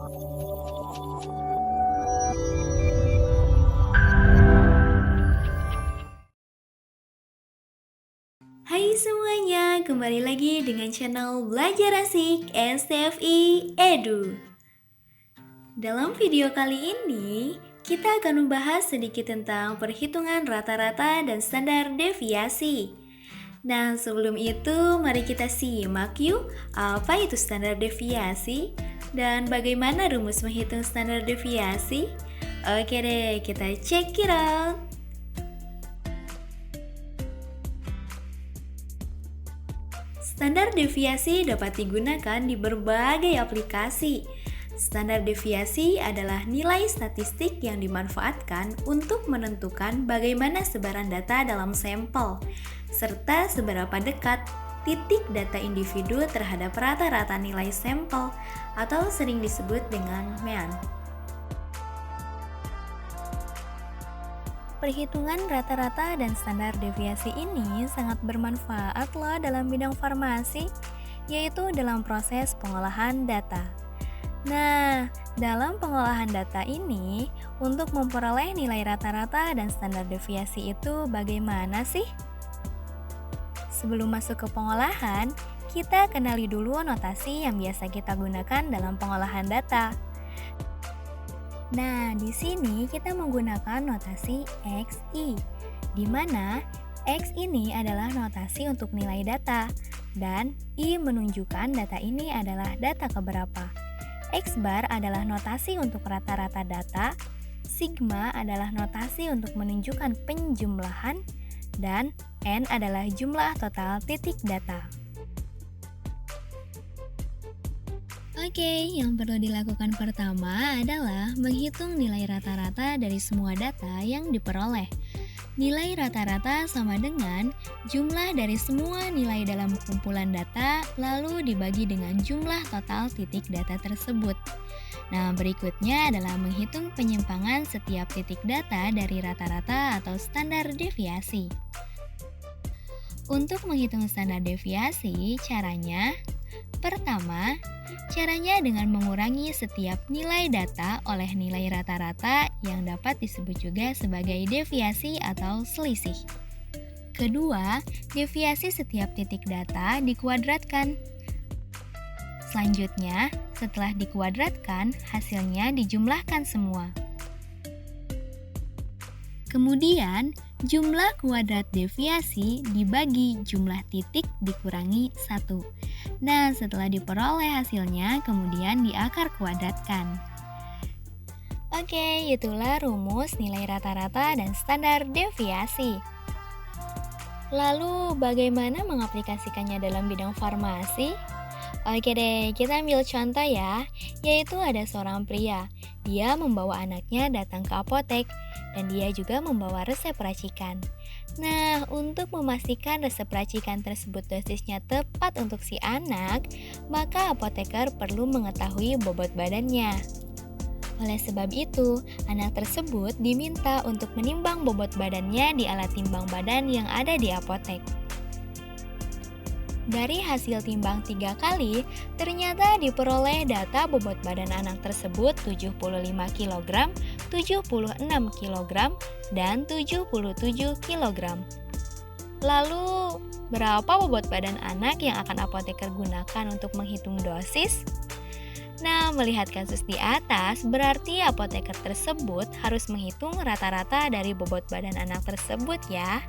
Hai semuanya, kembali lagi dengan channel Belajar Asik STFI Edu. Dalam video kali ini, kita akan membahas sedikit tentang perhitungan rata-rata dan standar deviasi. Nah, sebelum itu mari kita simak yuk apa itu standar deviasi dan bagaimana rumus menghitung standar deviasi. Oke deh, kita check it out. Standar deviasi dapat digunakan di berbagai aplikasi. Standar deviasi adalah nilai statistik yang dimanfaatkan untuk menentukan bagaimana sebaran data dalam sampel, serta seberapa dekat titik data individu terhadap rata-rata nilai sampel atau sering disebut dengan mean. Perhitungan rata-rata dan standar deviasi ini sangat bermanfaat loh dalam bidang farmasi, yaitu dalam proses pengolahan data. Nah, dalam pengolahan data ini, untuk memperoleh nilai rata-rata dan standar deviasi itu bagaimana sih? Sebelum masuk ke pengolahan, kita kenali dulu notasi yang biasa kita gunakan dalam pengolahan data. Nah, di sini kita menggunakan notasi XI, di mana X ini adalah notasi untuk nilai data, dan I menunjukkan data ini adalah data keberapa. X bar adalah notasi untuk rata-rata data, sigma adalah notasi untuk menunjukkan penjumlahan, dan N adalah jumlah total titik data. Oke, yang perlu dilakukan pertama adalah menghitung nilai rata-rata dari semua data yang diperoleh. Nilai rata-rata sama dengan jumlah dari semua nilai dalam kumpulan data lalu dibagi dengan jumlah total titik data tersebut. Nah, berikutnya adalah menghitung penyimpangan setiap titik data dari rata-rata atau standar deviasi. Untuk menghitung standar deviasi, caranya caranya dengan mengurangi setiap nilai data oleh nilai rata-rata yang dapat disebut juga sebagai deviasi atau selisih. Kedua, deviasi setiap titik data dikuadratkan. Selanjutnya, setelah dikuadratkan, hasilnya dijumlahkan semua. Kemudian, jumlah kuadrat deviasi dibagi jumlah titik dikurangi 1. Nah, setelah diperoleh hasilnya, kemudian diakar kuadratkan. Oke, itulah rumus nilai rata-rata dan standar deviasi. Lalu, bagaimana mengaplikasikannya dalam bidang farmasi? Oke deh, kita ambil contoh ya, yaitu ada seorang pria. Dia membawa anaknya datang ke apotek, dan dia juga membawa resep racikan. Nah, untuk memastikan resep racikan tersebut dosisnya tepat untuk si anak, maka apoteker perlu mengetahui bobot badannya. Oleh sebab itu, anak tersebut diminta untuk menimbang bobot badannya di alat timbang badan yang ada di apotek. Dari hasil timbang 3 kali, ternyata diperoleh data bobot badan anak tersebut 75 kg, 76 kg, dan 77 kg. Lalu, berapa bobot badan anak yang akan apoteker gunakan untuk menghitung dosis? Nah, melihat kasus di atas, berarti apoteker tersebut harus menghitung rata-rata dari bobot badan anak tersebut ya.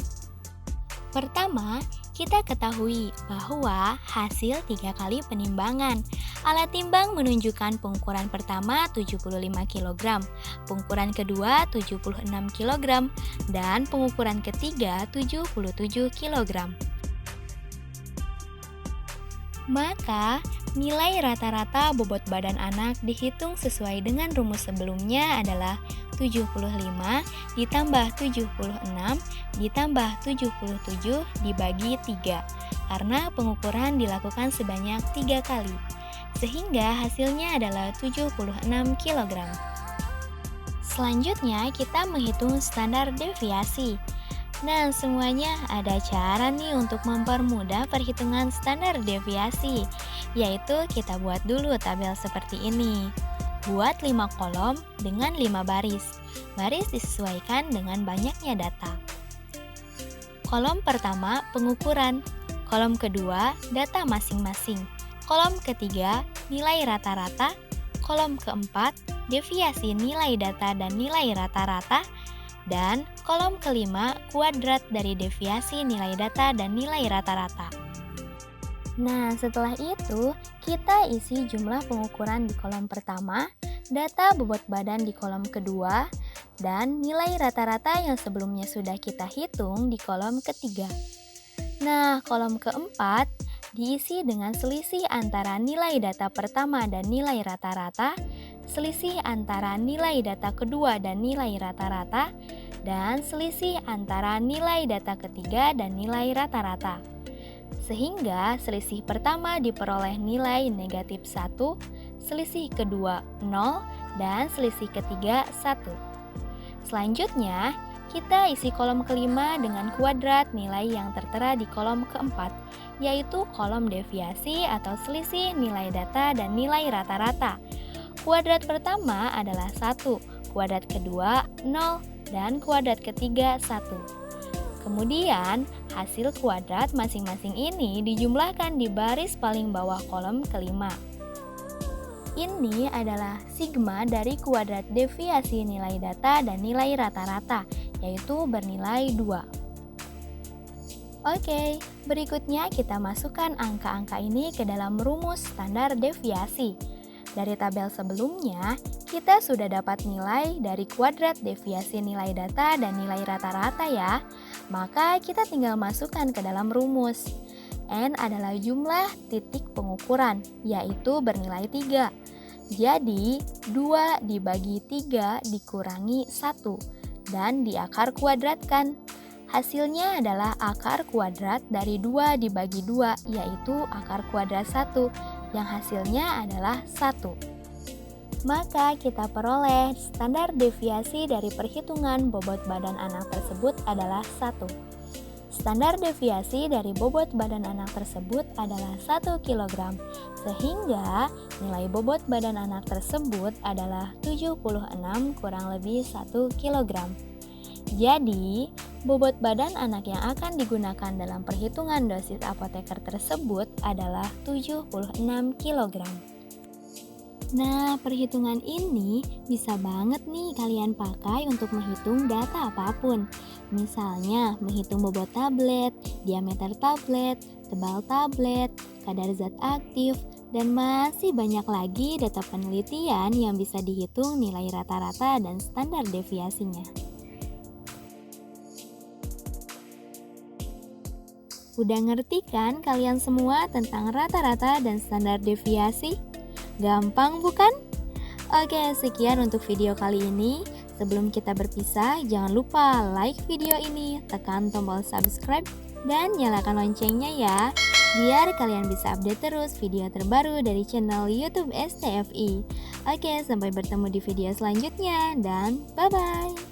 Pertama, kita ketahui bahwa hasil 3 kali penimbangan. Alat timbang menunjukkan pengukuran pertama 75 kg, pengukuran kedua 76 kg, dan pengukuran ketiga 77 kg. Maka, nilai rata-rata bobot badan anak dihitung sesuai dengan rumus sebelumnya adalah 75 ditambah 76 ditambah 77 dibagi 3 karena pengukuran dilakukan sebanyak 3 kali sehingga hasilnya adalah 76 kg. Selanjutnya kita menghitung standar deviasi. Nah, semuanya ada cara nih untuk mempermudah perhitungan standar deviasi, yaitu kita buat dulu tabel seperti ini. Buat 5 kolom dengan 5 baris. Baris disesuaikan dengan banyaknya data. Kolom pertama, pengukuran. Kolom kedua, data masing-masing. Kolom ketiga, nilai rata-rata. Kolom keempat, deviasi nilai data dan nilai rata-rata. Dan kolom kelima, kuadrat dari deviasi nilai data dan nilai rata-rata. Nah, setelah itu, kita isi jumlah pengukuran di kolom pertama, data bobot badan di kolom kedua, dan nilai rata-rata yang sebelumnya sudah kita hitung di kolom ketiga. Nah, kolom keempat diisi dengan selisih antara nilai data pertama dan nilai rata-rata, selisih antara nilai data kedua dan nilai rata-rata, dan selisih antara nilai data ketiga dan nilai rata-rata. Sehingga selisih pertama diperoleh nilai negatif 1, selisih kedua 0, dan selisih ketiga 1. Selanjutnya, kita isi kolom kelima dengan kuadrat nilai yang tertera di kolom keempat, yaitu kolom deviasi atau selisih nilai data dan nilai rata-rata. Kuadrat pertama adalah 1, kuadrat kedua 0, dan kuadrat ketiga 1. Kemudian, hasil kuadrat masing-masing ini dijumlahkan di baris paling bawah kolom kelima. Ini adalah sigma dari kuadrat deviasi nilai data dan nilai rata-rata, yaitu bernilai 2. Oke, berikutnya kita masukkan angka-angka ini ke dalam rumus standar deviasi. Dari tabel sebelumnya, kita sudah dapat nilai dari kuadrat deviasi nilai data dan nilai rata-rata ya. Maka kita tinggal masukkan ke dalam rumus. N adalah jumlah titik pengukuran, yaitu bernilai 3. Jadi, 2 dibagi 3 dikurangi 1, dan diakar kuadratkan. Hasilnya adalah akar kuadrat dari 2 dibagi 2, yaitu akar kuadrat 1, yang hasilnya adalah 1. Maka kita peroleh standar deviasi dari perhitungan bobot badan anak tersebut adalah 1. Standar deviasi dari bobot badan anak tersebut adalah 1 kg, sehingga nilai bobot badan anak tersebut adalah 76 kurang lebih 1 kg. Jadi, bobot badan anak yang akan digunakan dalam perhitungan dosis apoteker tersebut adalah 76 kg. Nah, perhitungan ini bisa banget nih kalian pakai untuk menghitung data apapun. Misalnya, menghitung bobot tablet, diameter tablet, tebal tablet, kadar zat aktif, dan masih banyak lagi data penelitian yang bisa dihitung nilai rata-rata dan standar deviasinya. Udah ngerti kan kalian semua tentang rata-rata dan standar deviasi? Gampang bukan? Oke, sekian untuk video kali ini. Sebelum kita berpisah, jangan lupa like video ini, tekan tombol subscribe, dan nyalakan loncengnya ya, biar kalian bisa update terus video terbaru dari channel YouTube STFI. Oke, sampai bertemu di video selanjutnya, dan bye-bye!